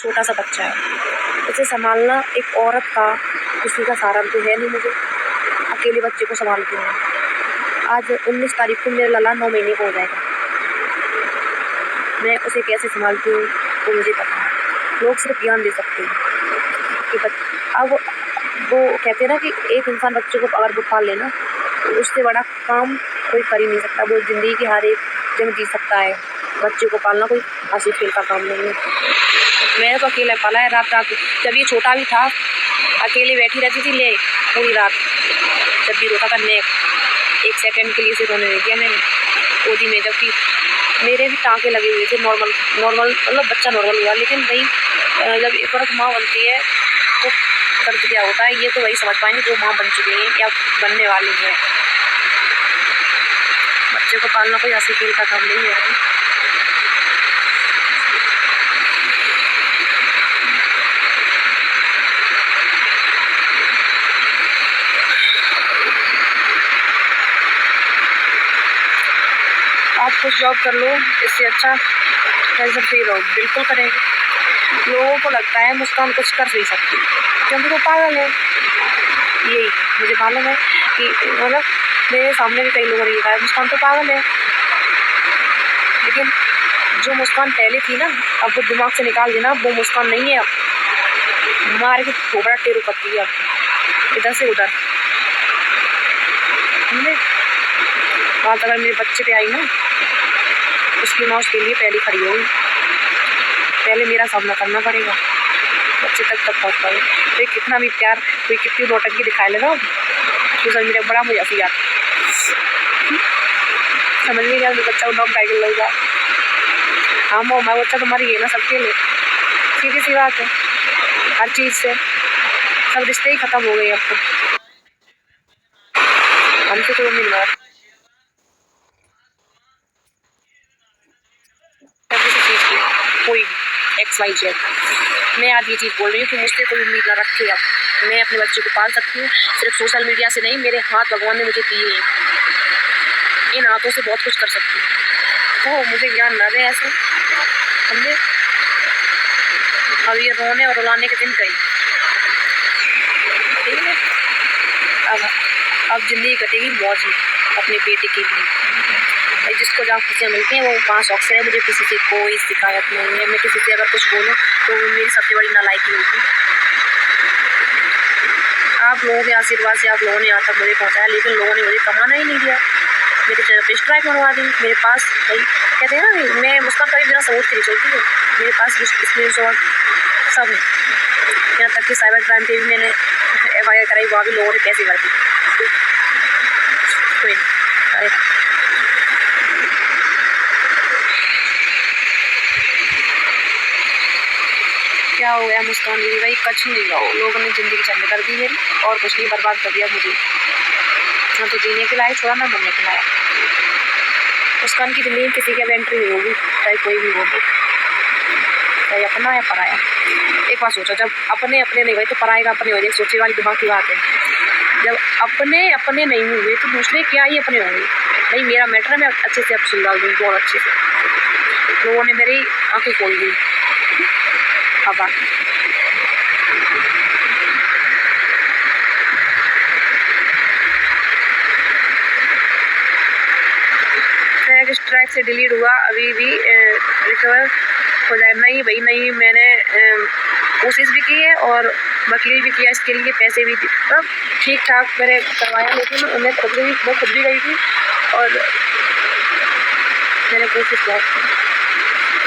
छोटा सा बच्चा है, उसे संभालना एक औरत का किसी का सहारा तो है नहीं, मुझे अकेले बच्चे को संभालती हूँ। आज 19 तारीख को मेरा लला 9 महीने का हो जाएगा। मैं उसे कैसे संभालती हूँ वो मुझे पता है। लोग सिर्फ ज्ञान दे सकते हैं कि अब वो कहते हैं ना कि एक इंसान बच्चे को अगर वो पाल लेना तो उससे बड़ा काम कोई कर ही नहीं सकता। वो ज़िंदगी की हर एक जंग जी सकता है। बच्चे को पालना कोई हंसी खेल का काम नहीं है। मैंने तो अकेला पाला है। रात रात जब ये छोटा भी था अकेले बैठी रहती थी ले पूरी रात। जब भी रोता था मैं एक सेकंड के लिए से रोने नहीं दिया मैंने गोदी में, जबकि मेरे भी टाँके लगे हुए थे। नॉर्मल मतलब बच्चा नॉर्मल हुआ, लेकिन भाई जब एक औरत माँ बनती है तो दर्द क्या होता है ये तो वही समझ पाएंगे जो माँ बन चुकी हैं या बनने वाली है। बच्चे को पालना कोई हंसी खेल का काम नहीं है। आप कुछ जॉब कर लो, इससे अच्छा पैसे फ्री रहो। बिल्कुल करेंगे। लोगों को लगता है मुस्कान कुछ कर नहीं सकती क्योंकि वो पागल है। यही मुझे मालूम है कि मतलब मेरे सामने भी कई लोगों ने ये कहा मुस्कान तो पागल है, लेकिन जो मुस्कान पहले थी ना अब वो दिमाग से निकाल देना, वो मुस्कान नहीं है। अब मार के थोबड़ा टेरू करती है अब इधर से उधर। बात अगर मेरे बच्चे पे आई ना उसकी माँ उसके लिए पहले खड़ी होगी। पहले मेरा सामना करना पड़ेगा बच्चे तक पहुँच पाए। कोई कितना भी प्यार कोई कितनी नौटंकी दिखाए लेगा सोशल मीडिया बड़ा मुझे हंसी आती। समझ नहीं गया बच्चा को नॉक टाइगर लगेगा। हाँ माँ मैं बच्चा तुम्हारी है ना सबके लिए। सीधी सी बात है। हर चीज़ से सब रिश्ते ही खत्म हो गए अब तो। हमसे तो मिल रहा चीज़ की कोई XYZ। मैं आज ये चीज़ बोल रही हूँ कि मुझसे कोई उम्मीद ना रखे। अब मैं अपने बच्चे को पाल सकती हूँ सिर्फ सोशल मीडिया से नहीं, मेरे हाथ भगवान ने मुझे दिए हैं, इन हाथों से बहुत कुछ कर सकती हूँ। तो मुझे ज्ञान ना दे ऐसे समझे। अब ये रोने और रुलाने के दिन गई, ठीक है। अब जिंदगी कटेगी मौज में अपने बेटे की भी। जिसको जहाँ खुशियाँ मिलती हैं वो वहाँ शौक से है। मुझे किसी से कोई शिकायत नहीं है। मैं किसी से अगर कुछ बोलूँ तो मेरी सबसे बड़ी नालायकी होगी। आप लोगों के आशीर्वाद से आप लोगों ने यहाँ तक मुझे पहुँचाया, लेकिन लोगों ने मुझे कमाना ही नहीं दिया। मेरे चैनल पर स्ट्राइक मरवा दी। मेरे पास भाई कहते हैं ना मैं मुस्कान कभी बिना सबूत के नहीं चलती है। मेरे पास स्क्रीनशॉट सब है। यहाँ तक कि साइबर क्राइम पे भी मैंने FIR कराई, वहाँ भी लोगों ने पैसे भर दिए। अरे क्या हो गया मुस्कान दीदी भाई? कुछ नहीं हुआ। लोगों ने ज़िंदगी चंद कर दी मेरी और कुछ नहीं बर्बाद कर दिया मुझे। ना तो जीने के लायक छोड़ा ना मरने के लायक। मुस्कान की ज़िंदगी किसी की अब एंट्री नहीं होगी, चाहे कोई भी हो, चाहे अपना या पराया। एक बात सोचो, जब अपने नहीं हुए तो पराए का अपने हो जाए। सोचे वाली दिमाग की बात है। जब अपने नहीं हुए तो दूसरे क्या ही अपने होंगे। भाई मेरा मैटर है, मैं अच्छे से अब सुलझा दूँ बहुत अच्छे से। लोगों ने मेरी आंखें खोल दी। हवा स्ट्राइक से डिलीट हुआ, अभी भी रिकवर हो जाए। नहीं भाई नहीं, मैंने कोशिश भी की है और वकील भी किया, इसके लिए पैसे भी सब ठीक ठाक मैंने करवाया, लेकिन मैं खुद भी गई थी और मैंने कोशिश बहुत की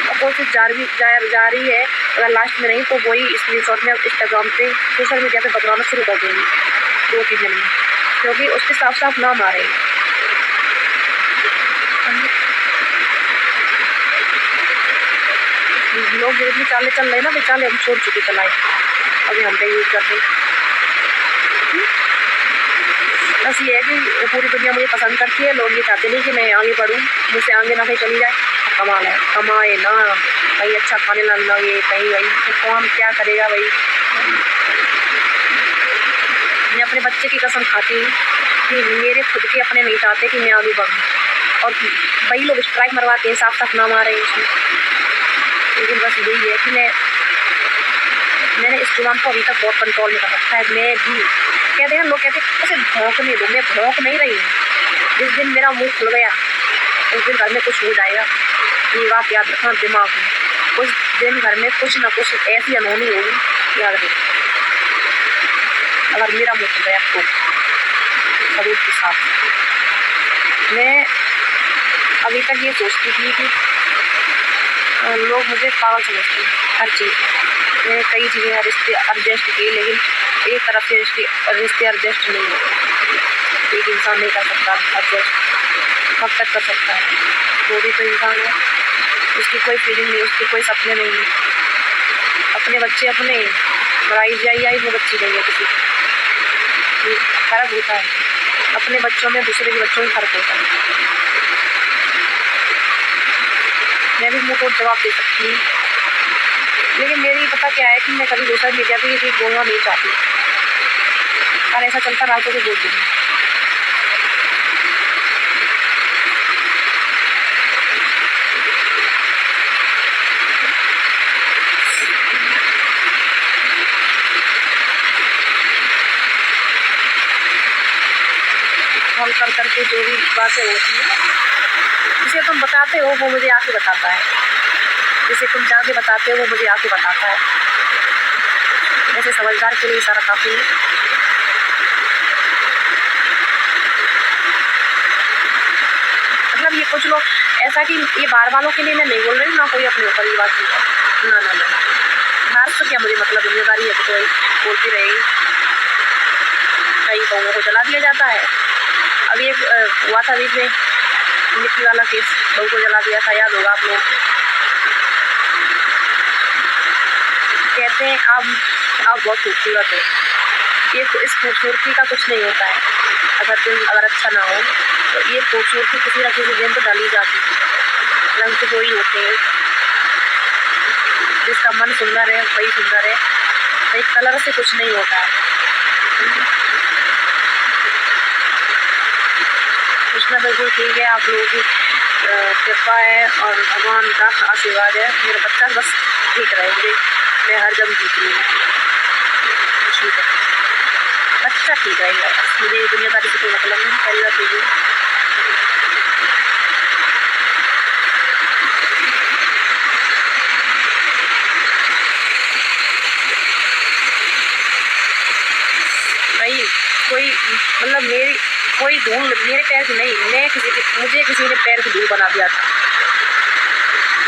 और कोशिश जारी है। अगर लास्ट में नहीं तो वही स्क्रीनशॉट में इंस्टाग्राम पे सोशल मीडिया पे बदलाना शुरू कर देंगी 2-3 दिन में, क्योंकि उसके साफ साफ नाम आ रहे हैं। लोग जितनी चाले चल रहे ना तो चाले हम छोड़ चुके चलाए, अभी हम पे यूज कर रहे। बस ये है कि पूरी दुनिया मुझे पसंद करती है। लोग ये चाहते नहीं कि मैं आगे बढ़ूँ, मुझसे आगे ना कहीं चली जाए। कमाना है कमाए ना भाई, अच्छा खाने लगे कहीं भाई तो कौन क्या करेगा भाई। मैं अपने बच्चे की कसम खाती हूँ कि मेरे खुद के अपने नहीं चाहते कि मैं आगे बढ़ूँ, और वही लोग स्ट्राइक मरवाते हैं, साफ साफ नाम आ रहे हैं उसमें। लेकिन बस यही है कि मैं जुबान को अभी तक बहुत कंट्रोल में कर रखा है। मैं भी कहते हैं लोग कहते हैं ऐसे भौंकने दो, मैं भौंक नहीं रही हूँ। जिस दिन मेरा मुँह खुल गया उस दिन घर में कुछ हो जाएगा, ये बात याद रखना दिमाग में। उस दिन घर में कुछ ना कुछ ऐसी अनहोनी होगी, याद रखना। अगर मेरा मुँह खुल गया तो सबूत के साथ। मैं अभी तक ये सोचती थी कि लोग मुझे पागल समझते हैं हर चीज़। मैंने कई चीज़ें रिश्ते एडजस्ट किए, लेकिन एक तरफ से रिश्ते एडजस्ट नहीं होते। एक इंसान नहीं कर सकता एडजस्ट, कब तक कर सकता है? वो भी तो इंसान है, उसकी कोई फीलिंग नहीं, उसके कोई सपने नहीं है। अपने बच्चे अपने, और आई वो बच्ची नहीं है किसी की। फर्क होता है अपने बच्चों में, दूसरे के बच्चों में फर्क होता है। मैं भी मुँह तोड़ जवाब दे सकती हूँ, लेकिन मेरी पता क्या है कि मैं कभी सोशल मीडिया पे ये चीज़ बोलना नहीं चाहती। और ऐसा चलता रहा तो बोल दूँगी। कॉल कर करके जो भी बातें होती हैं, जिसे तुम बताते हो वो मुझे आके बताता है, जिसे तुम जाके बताते हो वो मुझे आके बताता है। ऐसे समझदार के लिए इशारा काफ़ी है। मतलब ये कुछ लोग ऐसा कि ये बाहर वालों के लिए मैं नहीं बोल रही, ना कोई अपने ऊपर ये बात नहीं, ना बाहर से क्या मुझे मतलब, जिम्मेदारी है तो कोई बोलती रहेगी। कई बहुओं को जला दिया जाता है। अभी एक हुआ था बीच में मिट्टी वाला केस, बहू को जला दिया था, याद होगा आप लोग। कहते हैं आप बहुत खूबसूरत हो, ये इस खूबसूरती का कुछ नहीं होता है। अगर अच्छा ना हो तो ये खूबसूरती किसी न किसी दिन तो डाली जाती है। रंग तो वही होते हैं, जिसका मन सुंदर है वही सुंदर है, भाई कलर से कुछ नहीं होता है। कृष्णा बिल्कुल ठीक है, आप लोगों की कृपा है और भगवान का आशीर्वाद है। मेरा बच्चा बस ठीक रहे, मैं हर जगह जीत रही हूँ, ठीक है, बच्चा ठीक रहेगा। मुझे दुनियादारी से कोई मतलब नहीं, पहली बात यही है। भाई कोई मतलब कोई धूल मेरे पैर की नहीं, मुझे किसी ने पैर की धूल बना दिया था।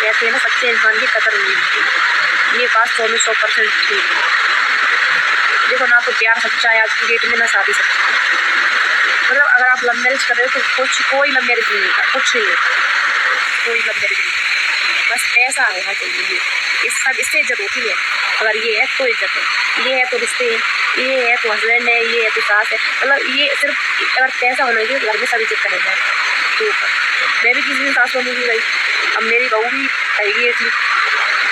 कहते हैं ना सच्चे इंसान की कदर नहीं होती, ये बात 100% ठीक है। देखो ना तो प्यार सच्चा है आज की डेट में, ना शादी सच्ची। मतलब अगर आप लव मैरिज कर रहे हो तो कोई लव मैरिज नहीं होता, कुछ नहीं होता, कोई लव मैरिज नहीं। बस पैसा होना चाहिए, इससे इज्जत होती है। अगर ये है तो इज्जत है, ये है तो रिश्ते हैं, ये है तो हस्बैंड है, ये है तो सास है। मतलब ये सिर्फ अगर पैसा होना चाहिए घर में सब इज्जत करेगा। तो मैं भी किसी दिन सास बनूंगी भाई, अब मेरी बहू भी कहेगी ये चीज़,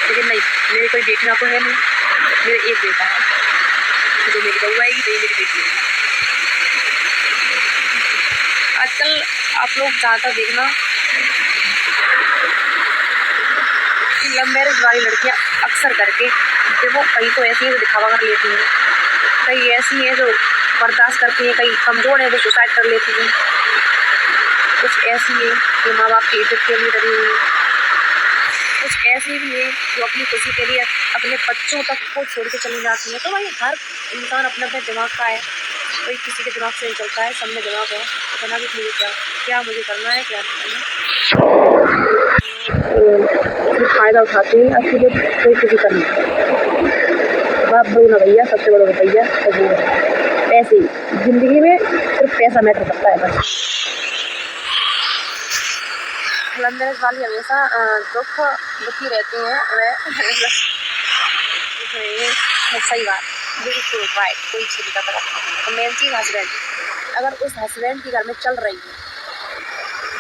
लेकिन नहीं, मेरी कोई बेटी ना तो है नहीं, मेरे एक बेटा है, तो मेरी बहू आएगी तो ये मेरी बेटी है। आजकल आप लोग ज़्यादातर देखना लव मैरिज वाली लड़कियां अक्सर करके देखो, कई तो ऐसी हैं जो दिखावा कर लेती हैं, कई ऐसी हैं जो बर्दाश्त करती हैं, कई कमज़ोर हैं जो सुसाइड कर लेती हैं, कुछ ऐसी हैं जो माँ बाप की इज्जत के लिए डरी हुई हैं, कुछ ऐसी भी हैं जो अपनी खुशी के लिए अपने बच्चों तक को छोड़ के चली जाती हैं। तो भाई हर इंसान अपने अपने दिमाग का है, कोई किसी के दिमाग से नहीं चलता है, सब में दिमाग है। इतना भी मुझे क्या मुझे करना है, क्या नहीं करना, फ़ायदा उठाते हैं अच्छी लोग, कोई किसी का नहीं। बाप बड़ो ना भैया, सबसे बड़ा रुपया तो वो पैसे। ज़िंदगी में सिर्फ पैसा मैटर करता है बस। लव मैरिज वाली हमेशा दुखी रहते हैं वह सही बात, बिल्कुल राइट, कोई चीज़ का तरफ। मेन चीज़ हस्बैंड, अगर उस हस्बैंड की घर में चल रही है,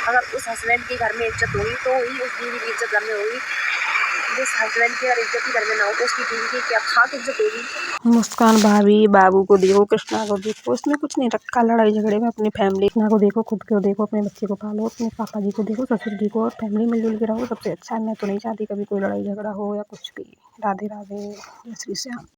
अगर उस हस्बैंड की घर में इज्जत होगी तो ही उस बीवी की इज्जत घर में होगी। जिस हस्बैंड की अगर इज्जत ही घर में ना हो तो उसकी बीवी की क्या खाक इज्जत होगी। मुस्कान भाभी बाबू को देखो, कृष्णा को देखो, उसमें कुछ नहीं रखा लड़ाई झगड़े में। अपनी फैमिली कृष्णा को देखो, खुद को देखो, अपने बच्चे को पालो, अपने पापा जी को देखो, ससुर जी को, और फैमिली मिलजुल के रहो, सबसे अच्छा है। मैं तो नहीं चाहती कभी कोई लड़ाई झगड़ा हो या कुछ भी। राधे राधे, जय श्री श्याम।